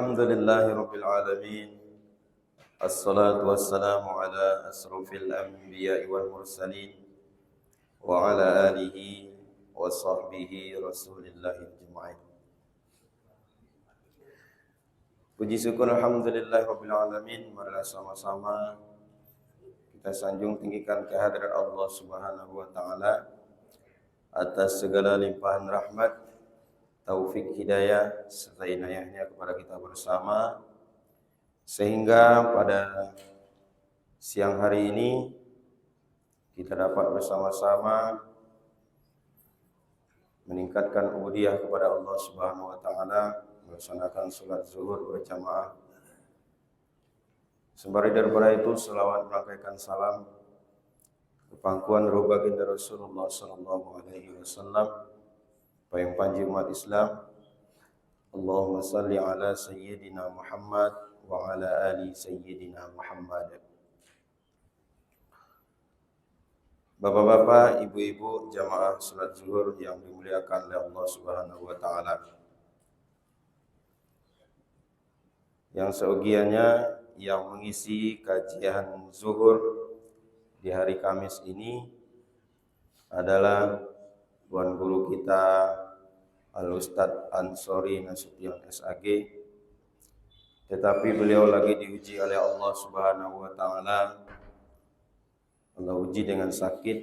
Alhamdulillahi Rabbil Alamin. Assalatu wassalamu ala asrafil anbiya'i wal mursalin wa ala alihi wa sahbihi rasulillahi ajma'in. Puji syukur Alhamdulillahi Rabbil Alamin. Marilah sama-sama kita sanjung tinggikan kehadirat Allah Subhanahu wa Ta'ala atas segala limpahan rahmat, taufik hidayah serta inayahnya kepada kita bersama, sehingga pada siang hari ini kita dapat bersama-sama meningkatkan ubudiyah kepada Allah Subhanahu wa Ta'ala, melaksanakan salat zuhur berjamaah. Sembari daripada itu selawat merangkaikan salam ke pangkuan roh baginda Rasulullah sallallahu alaihi wasallam, payung panji umat Islam. Allahumma salli ala sayyidina Muhammad wa ala ali sayyidina Muhammad. Bapak-bapak, ibu-ibu jamaah salat zuhur yang dimuliakan oleh Allah Subhanahu wa Ta'ala, yang seogianya yang mengisi kajian zuhur di hari Kamis ini adalah tuan guru kita Al-Ustadz Ansori Nasution SAG, tetapi beliau lagi diuji oleh Allah Subhanahu wa Ta'ala. Allah uji dengan sakit.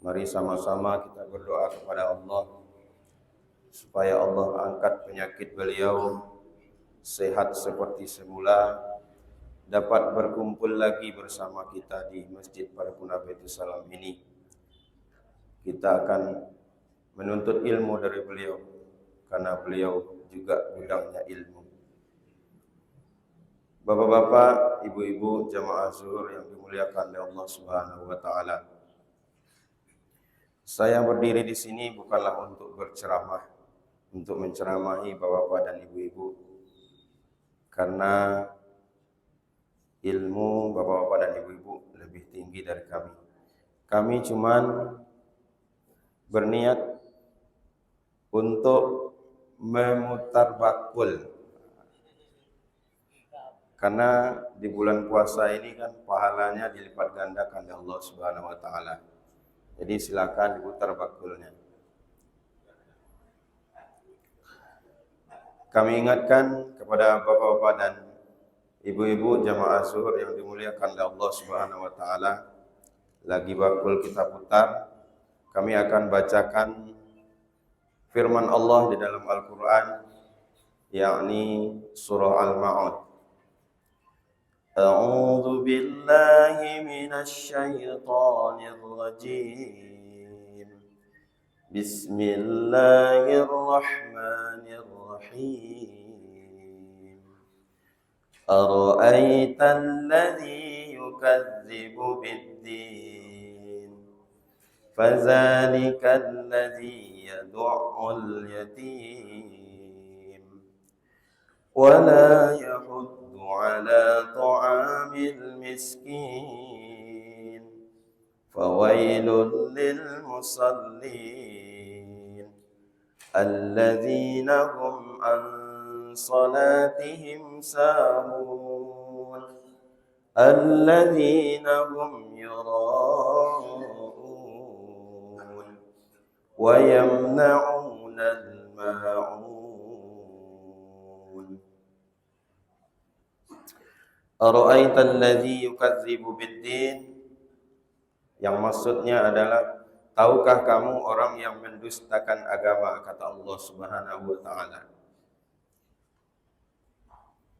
Mari sama-sama kita berdoa kepada Allah supaya Allah angkat penyakit beliau, sehat seperti semula, dapat berkumpul lagi bersama kita di Masjid Paripurna Baitul Salam ini. Kita akan menuntut ilmu dari beliau, karena beliau juga gudangnya ilmu. Bapak-bapak, ibu-ibu jamaah zuhur yang dimuliakan oleh Allah Subhanahu wa Ta'ala, saya berdiri di sini bukanlah untuk berceramah, untuk menceramahi bapak-bapak dan ibu-ibu, karena ilmu bapak-bapak dan ibu-ibu lebih tinggi dari kami. Kami cuman berniat untuk memutar bakul, karena di bulan puasa ini kan pahalanya dilipat gandakan oleh Allah Subhanahu wa Ta'ala. Jadi silakan diputar bakulnya. Kami ingatkan kepada bapak-bapak dan ibu-ibu jamaah zuhur yang dimuliakan oleh Allah Subhanahu wa Ta'ala, lagi bakul kita putar, kami akan bacakan firman Allah di dalam Al-Quran, yakni surah Al-Ma'un. A'udzu billahi minasy syaithanir rajim. Bismillahirrahmanirrahim. Ara'aital ladzi yukadzibu bid-din, fadzalikal ladzi yad'ul yatim wa la yahuddu ala ta'amil miskin, fawailul lil musallin alladzina hum an salatihim sahun alladzina hum yura'un wa yamna'una al-ma'un. Ara'aital ladzi yukadzibu bid-din, yang maksudnya adalah, tahukah kamu orang yang mendustakan agama, kata Allah Subhanahu wa Ta'ala.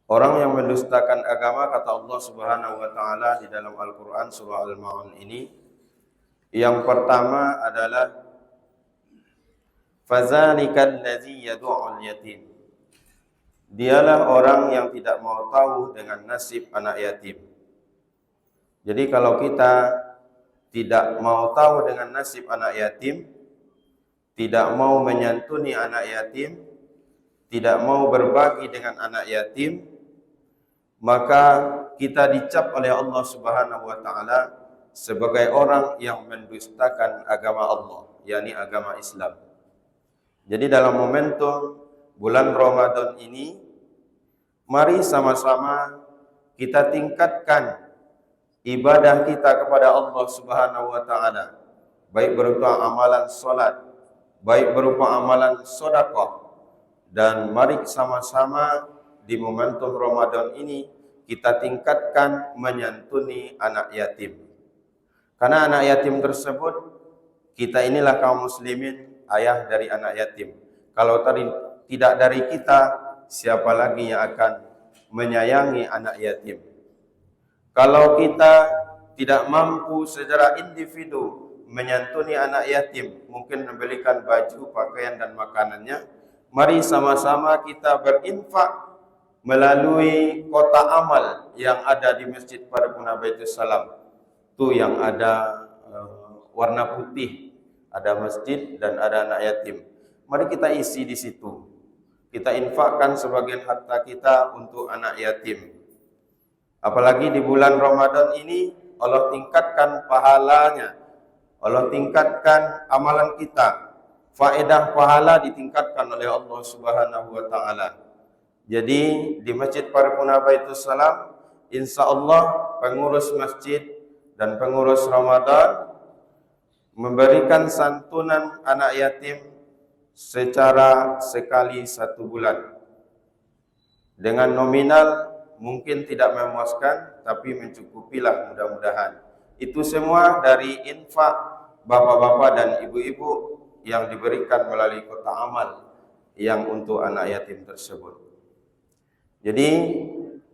Orang yang mendustakan agama, kata Allah Subhanahu wa Ta'ala di dalam Al-Quran surah Al-Ma'un ini, yang pertama adalah fazalikal ladzi yad'ul yatim, dialah orang yang tidak mau tahu dengan nasib anak yatim. Jadi kalau kita tidak mau tahu dengan nasib anak yatim, tidak mau menyantuni anak yatim, tidak mau berbagi dengan anak yatim, maka kita dicap oleh Allah Subhanahu wa Ta'ala sebagai orang yang mendustakan agama Allah, yakni agama Islam. Jadi dalam momentum bulan Ramadan ini, Mari sama-sama kita tingkatkan ibadah kita kepada Allah Subhanahu wa taala, baik berupa amalan salat, baik berupa amalan sedekah, dan mari sama-sama di momentum Ramadan ini kita tingkatkan menyantuni anak yatim. Karena anak yatim tersebut, kita inilah kaum muslimin ayah dari anak yatim. Kalau tidak dari kita, siapa lagi yang akan menyayangi anak yatim? Kalau kita tidak mampu secara individu menyantuni anak yatim, mungkin membelikan baju, pakaian dan makanannya, mari sama-sama kita berinfak melalui kotak amal yang ada di Masjid Paripurna Baitus Salam. Itu yang ada warna putih, ada masjid dan ada anak yatim. Mari kita isi di situ. Kita infakkan sebagian harta kita untuk anak yatim. Apalagi di bulan Ramadan ini, Allah tingkatkan pahalanya, Allah tingkatkan amalan kita. Faedah pahala ditingkatkan oleh Allah Subhanahu wa taala. Jadi di Masjid Paripurna Baitus Salam, insya Allah pengurus masjid dan pengurus Ramadan memberikan santunan anak yatim secara sekali 1 bulan. Dengan nominal mungkin tidak memuaskan, tapi mencukupilah mudah-mudahan. Itu semua dari infak bapak-bapak dan ibu-ibu yang diberikan melalui kotak amal yang untuk anak yatim tersebut. Jadi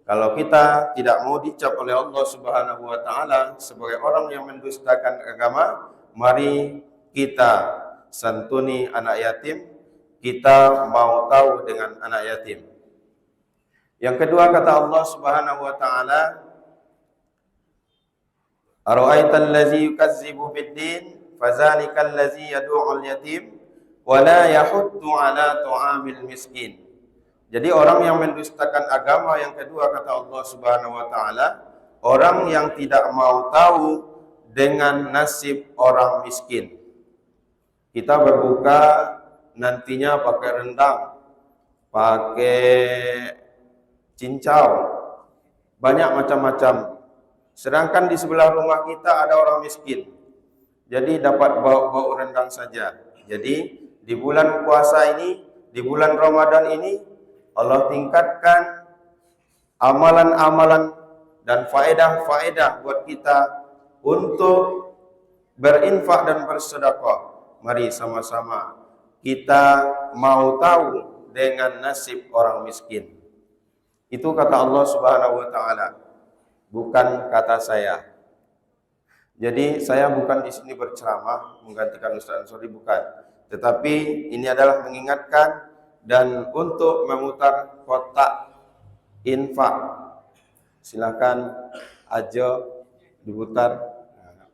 kalau kita tidak mau dicap oleh Allah Subhanahu wa taala sebagai orang yang mendustakan agama, mari kita santuni anak yatim, kita mau tahu dengan anak yatim. Yang kedua kata Allah Subhanahu wa taala, "Ara'aital ladzi yukazzibu bid-din, fadzalikal ladzi yad'u'ul yatim wa la yahuddu 'ala tu'amil miskin." Jadi orang yang mendustakan agama yang kedua kata Allah Subhanahu wa taala, orang yang tidak mau tahu dengan nasib orang miskin. Kita berbuka nantinya pakai rendang, pakai cincau, banyak macam-macam. Sedangkan di sebelah rumah kita ada orang miskin, jadi dapat bau rendang saja. Jadi di bulan puasa ini, di bulan Ramadan ini, Allah tingkatkan amalan-amalan dan faedah-faedah buat kita untuk berinfak dan bersedekah. Mari sama-sama kita mau tahu dengan nasib orang miskin. Itu kata Allah Subhanahu wa taala, bukan kata saya. Jadi saya bukan di sini berceramah menggantikan Ustaz Ansori, bukan. Tetapi ini adalah mengingatkan dan untuk memutar kotak infak. Silakan aja diputar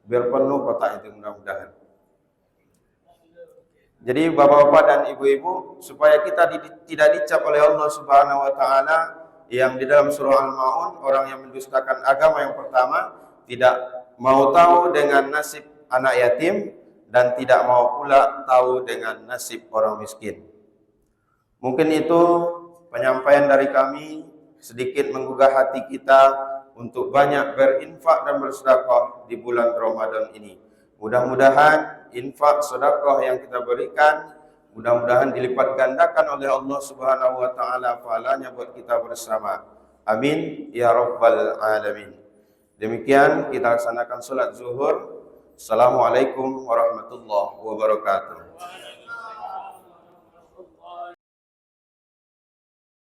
biar penuh kotak itu mudah-mudahan. Jadi bapak-bapak dan ibu-ibu, supaya kita tidak dicap oleh Allah Subhanahu wa taala yang di dalam surah Al-Maun, orang yang mendustakan agama yang pertama, tidak mau tahu dengan nasib anak yatim dan tidak mau pula tahu dengan nasib orang miskin. Mungkin itu penyampaian dari kami, sedikit menggugah hati kita untuk banyak berinfak dan bersedekah di bulan Ramadan ini. Mudah-mudahan infak sedekah yang kita berikan, mudah-mudahan dilipat gandakan oleh Allah Subhanahu wa taala pahalanya buat kita bersama. Amin ya rabbal alamin. Demikian kita laksanakan salat zuhur. Assalamualaikum warahmatullahi wabarakatuh.